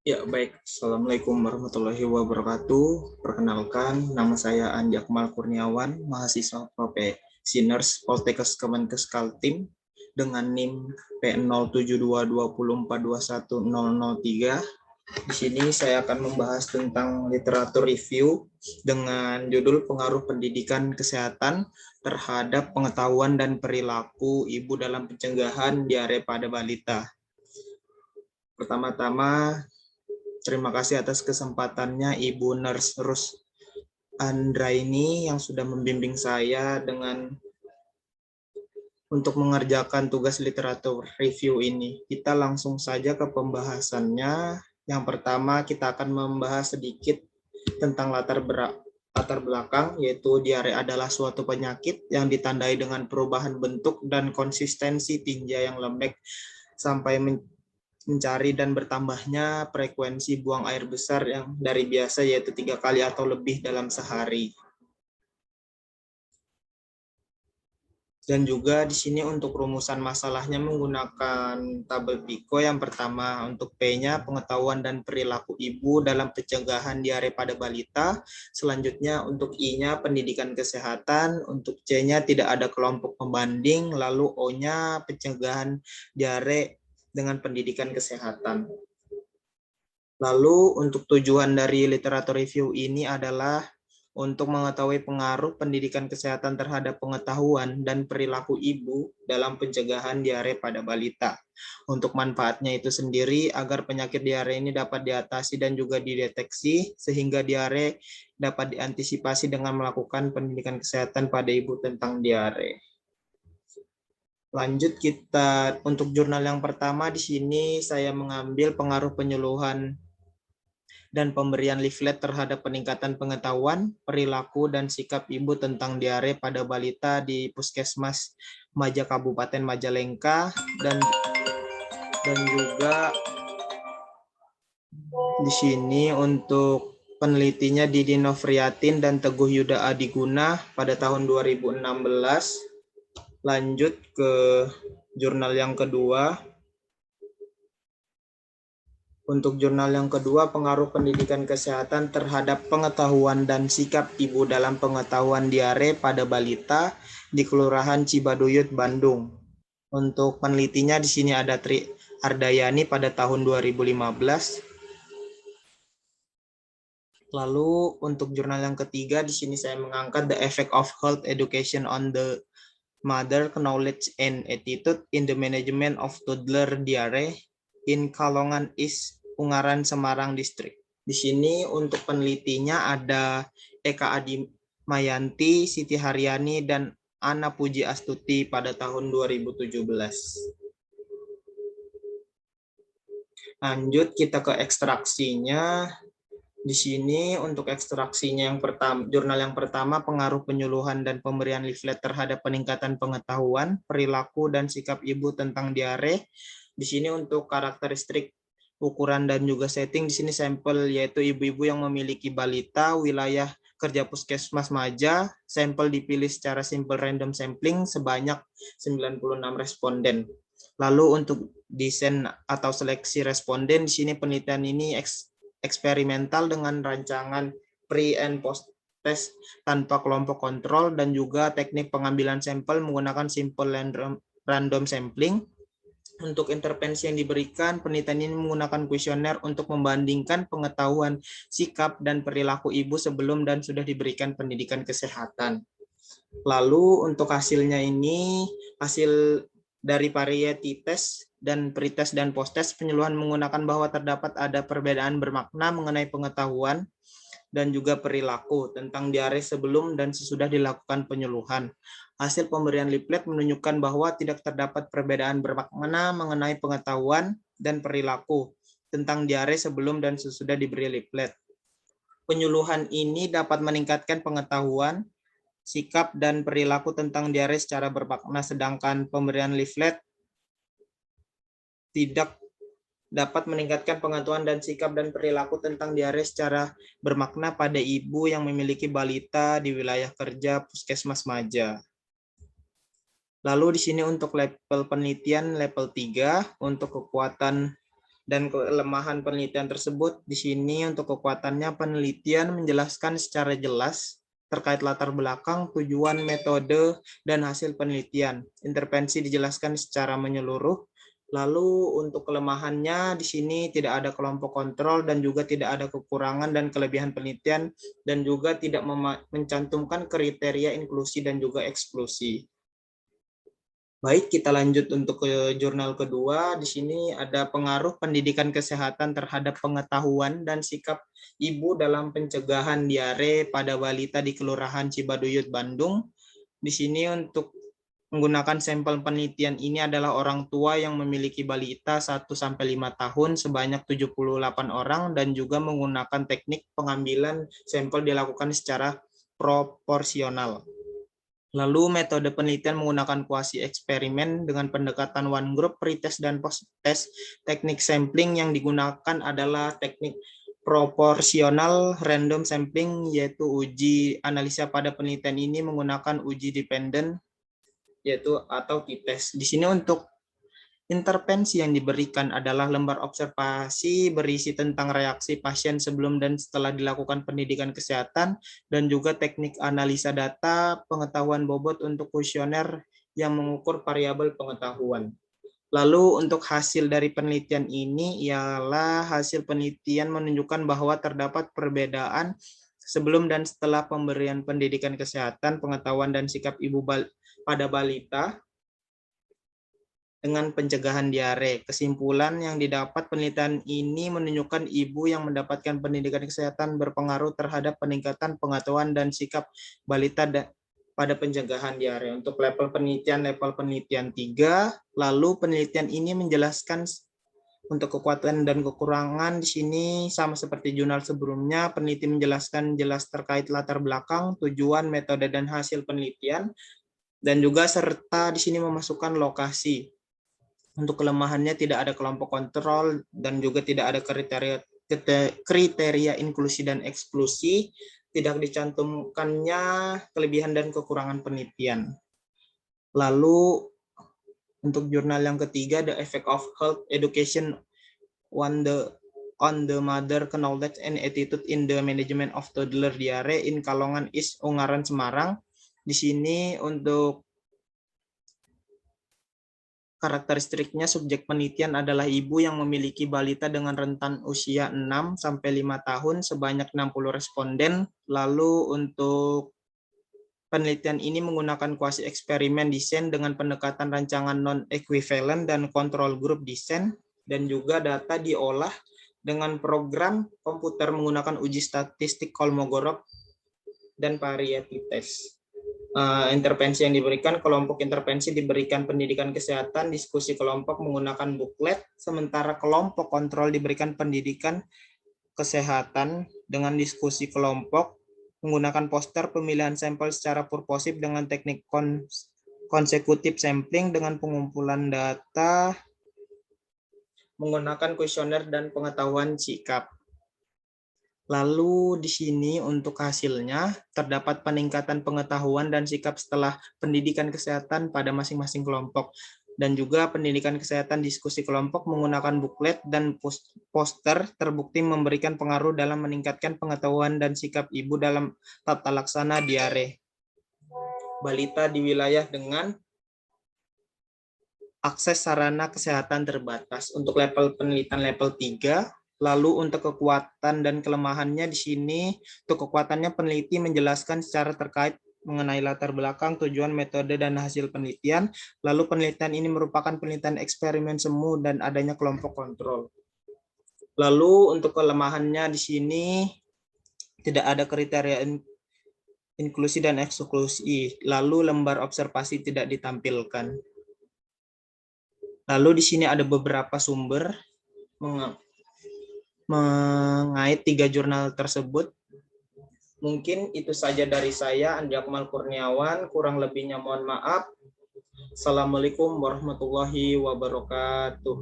Ya, baik. Assalamualaikum warahmatullahi wabarakatuh. Perkenalkan, nama saya Andi Akmal Kurniawan, mahasiswa Profesi Nurse Poltekkes Kemenkes Kaltim dengan NIM P07220421003. Di sini saya akan membahas tentang literatur review dengan judul pengaruh pendidikan kesehatan terhadap pengetahuan dan perilaku ibu dalam pencegahan diare pada balita. Pertama-tama, terima kasih atas kesempatannya Ibu Nurse Rus Andraini yang sudah membimbing saya untuk mengerjakan tugas literatur review ini. Kita langsung saja ke pembahasannya. Yang pertama kita akan membahas sedikit tentang latar belakang, yaitu diare adalah suatu penyakit yang ditandai dengan perubahan bentuk dan konsistensi tinja yang lembek sampai mencari dan bertambahnya frekuensi buang air besar yang dari biasa yaitu 3 kali atau lebih dalam sehari. Dan juga di sini untuk rumusan masalahnya menggunakan tabel Pico. Yang pertama untuk P-nya pengetahuan dan perilaku ibu dalam pencegahan diare pada balita. Selanjutnya untuk I-nya pendidikan kesehatan, untuk C-nya tidak ada kelompok pembanding, lalu O-nya pencegahan diare dengan pendidikan kesehatan. Lalu untuk tujuan dari literatur review ini adalah untuk mengetahui pengaruh pendidikan kesehatan terhadap pengetahuan dan perilaku ibu dalam pencegahan diare pada balita. Untuk manfaatnya itu sendiri agar penyakit diare ini dapat diatasi dan juga dideteksi sehingga diare dapat diantisipasi dengan melakukan pendidikan kesehatan pada ibu tentang diare. Lanjut kita untuk jurnal yang pertama di sini saya mengambil pengaruh penyuluhan dan pemberian leaflet terhadap peningkatan pengetahuan, perilaku, dan sikap ibu tentang diare pada balita di Puskesmas Maja Kabupaten Majalengka dan juga di sini untuk penelitinya Didi Novriatin dan Teguh Yuda Adiguna pada tahun 2016. Lanjut ke jurnal yang kedua. Untuk jurnal yang kedua, pengaruh pendidikan kesehatan terhadap pengetahuan dan sikap ibu dalam pengetahuan diare pada balita di Kelurahan Cibaduyut, Bandung. Untuk penelitinya di sini ada Tri Ardayani pada tahun 2015. Lalu untuk jurnal yang ketiga di sini saya mengangkat The Effect of Health Education on the Mother Knowledge and Attitude in the Management of Toddler Diare in Kalongan East, Ungaran, Semarang District. Di sini untuk penelitinya ada Eka Adimayanti, Siti Haryani, dan Ana Puji Astuti pada tahun 2017. Lanjut kita ke ekstraksinya. Di sini untuk ekstraksinya yang pertama, jurnal yang pertama pengaruh penyuluhan dan pemberian leaflet terhadap peningkatan pengetahuan, perilaku, dan sikap ibu tentang diare. Di sini untuk karakteristik ukuran dan juga setting di sini sampel yaitu ibu-ibu yang memiliki balita, wilayah kerja Puskesmas Maja, sampel dipilih secara simple random sampling sebanyak 96 responden. Lalu untuk desain atau seleksi responden di sini penelitian ini eksperimental dengan rancangan pre and post test tanpa kelompok kontrol dan juga teknik pengambilan sampel menggunakan simple random sampling. Untuk intervensi yang diberikan, penelitian ini menggunakan kuesioner untuk membandingkan pengetahuan, sikap, dan perilaku ibu sebelum dan sudah diberikan pendidikan kesehatan. Lalu untuk hasilnya ini, hasil dari variety test dan pretest dan post-test penyuluhan menggunakan bahwa terdapat ada perbedaan bermakna mengenai pengetahuan dan juga perilaku tentang diare sebelum dan sesudah dilakukan penyuluhan. Hasil pemberian leaflet menunjukkan bahwa tidak terdapat perbedaan bermakna mengenai pengetahuan dan perilaku tentang diare sebelum dan sesudah diberi leaflet. Penyuluhan ini dapat meningkatkan pengetahuan, sikap, dan perilaku tentang diare secara bermakna, sedangkan pemberian leaflet tidak dapat meningkatkan pengetahuan dan sikap dan perilaku tentang diare secara bermakna pada ibu yang memiliki balita di wilayah kerja Puskesmas Maja. Lalu di sini untuk level penelitian level 3 untuk kekuatan dan kelemahan penelitian tersebut. Di sini untuk kekuatannya, penelitian menjelaskan secara jelas terkait latar belakang, tujuan, metode, dan hasil penelitian. Intervensi dijelaskan secara menyeluruh. Lalu untuk kelemahannya di sini tidak ada kelompok kontrol dan juga tidak ada kekurangan dan kelebihan penelitian, dan juga tidak mencantumkan kriteria inklusi dan juga eksklusi. Baik, kita lanjut untuk ke jurnal kedua. Di sini ada pengaruh pendidikan kesehatan terhadap pengetahuan dan sikap ibu dalam pencegahan diare pada balita di Kelurahan Cibaduyut, Bandung. Di sini untuk menggunakan sampel penelitian ini adalah orang tua yang memiliki balita 1-5 tahun sebanyak 78 orang, dan juga menggunakan teknik pengambilan sampel dilakukan secara proporsional. Lalu metode penelitian menggunakan kuasi eksperimen dengan pendekatan one group, pretest, dan post-test. Teknik sampling yang digunakan adalah teknik proporsional random sampling, yaitu uji analisa. Pada penelitian ini menggunakan uji dependen, yaitu atau t-test. Di sini untuk intervensi yang diberikan adalah lembar observasi berisi tentang reaksi pasien sebelum dan setelah dilakukan pendidikan kesehatan, dan juga teknik analisa data, pengetahuan bobot untuk kuesioner yang mengukur variabel pengetahuan. Lalu untuk hasil dari penelitian ini ialah hasil penelitian menunjukkan bahwa terdapat perbedaan sebelum dan setelah pemberian pendidikan kesehatan, pengetahuan, dan sikap ibu pada balita dengan pencegahan diare. Kesimpulan yang didapat penelitian ini menunjukkan ibu yang mendapatkan pendidikan kesehatan berpengaruh terhadap peningkatan pengetahuan dan sikap balita pada pencegahan diare. Untuk level penelitian 3, lalu penelitian ini menjelaskan untuk kekuatan dan kekurangan. Di sini sama seperti jurnal sebelumnya, peneliti menjelaskan jelas terkait latar belakang, tujuan, metode, dan hasil penelitian, dan juga serta di sini memasukkan lokasi. Untuk kelemahannya tidak ada kelompok kontrol dan juga tidak ada kriteria inklusi dan eksklusi, tidak dicantumkannya kelebihan dan kekurangan penelitian. Lalu untuk jurnal yang ketiga, The Effect of Health Education on the Mother Knowledge and Attitude in the Management of Toddler Diare in Kalongan East, Ungaran, Semarang. Di sini untuk karakteristiknya, subjek penelitian adalah ibu yang memiliki balita dengan rentan usia 6-5 tahun sebanyak 60 responden. Lalu untuk penelitian ini menggunakan kuasi eksperimen desain dengan pendekatan rancangan non-equivalent dan kontrol grup desain, dan juga data diolah dengan program komputer menggunakan uji statistik Kolmogorov dan variety test. Intervensi yang diberikan, kelompok intervensi diberikan pendidikan kesehatan, diskusi kelompok menggunakan buklet, sementara kelompok kontrol diberikan pendidikan kesehatan dengan diskusi kelompok menggunakan poster, pemilihan sampel secara purposif dengan teknik konsekutif sampling dengan pengumpulan data menggunakan kuesioner dan pengetahuan sikap. Lalu di sini untuk hasilnya terdapat peningkatan pengetahuan dan sikap setelah pendidikan kesehatan pada masing-masing kelompok, dan juga pendidikan kesehatan diskusi kelompok menggunakan buklet dan poster terbukti memberikan pengaruh dalam meningkatkan pengetahuan dan sikap ibu dalam tata laksana diare balita di wilayah dengan akses sarana kesehatan terbatas. Untuk level penelitian level 3, lalu untuk kekuatan dan kelemahannya di sini, untuk kekuatannya peneliti menjelaskan secara terkait mengenai latar belakang, tujuan, metode, dan hasil penelitian. Lalu penelitian ini merupakan penelitian eksperimen semu dan adanya kelompok kontrol. Lalu untuk kelemahannya di sini tidak ada kriteria inklusi dan eksklusi. Lalu lembar observasi tidak ditampilkan. Lalu di sini ada beberapa sumber mengait 3 jurnal tersebut. Mungkin itu saja dari saya, Andi Akmal Kurniawan. Kurang lebihnya mohon maaf. Assalamualaikum warahmatullahi wabarakatuh.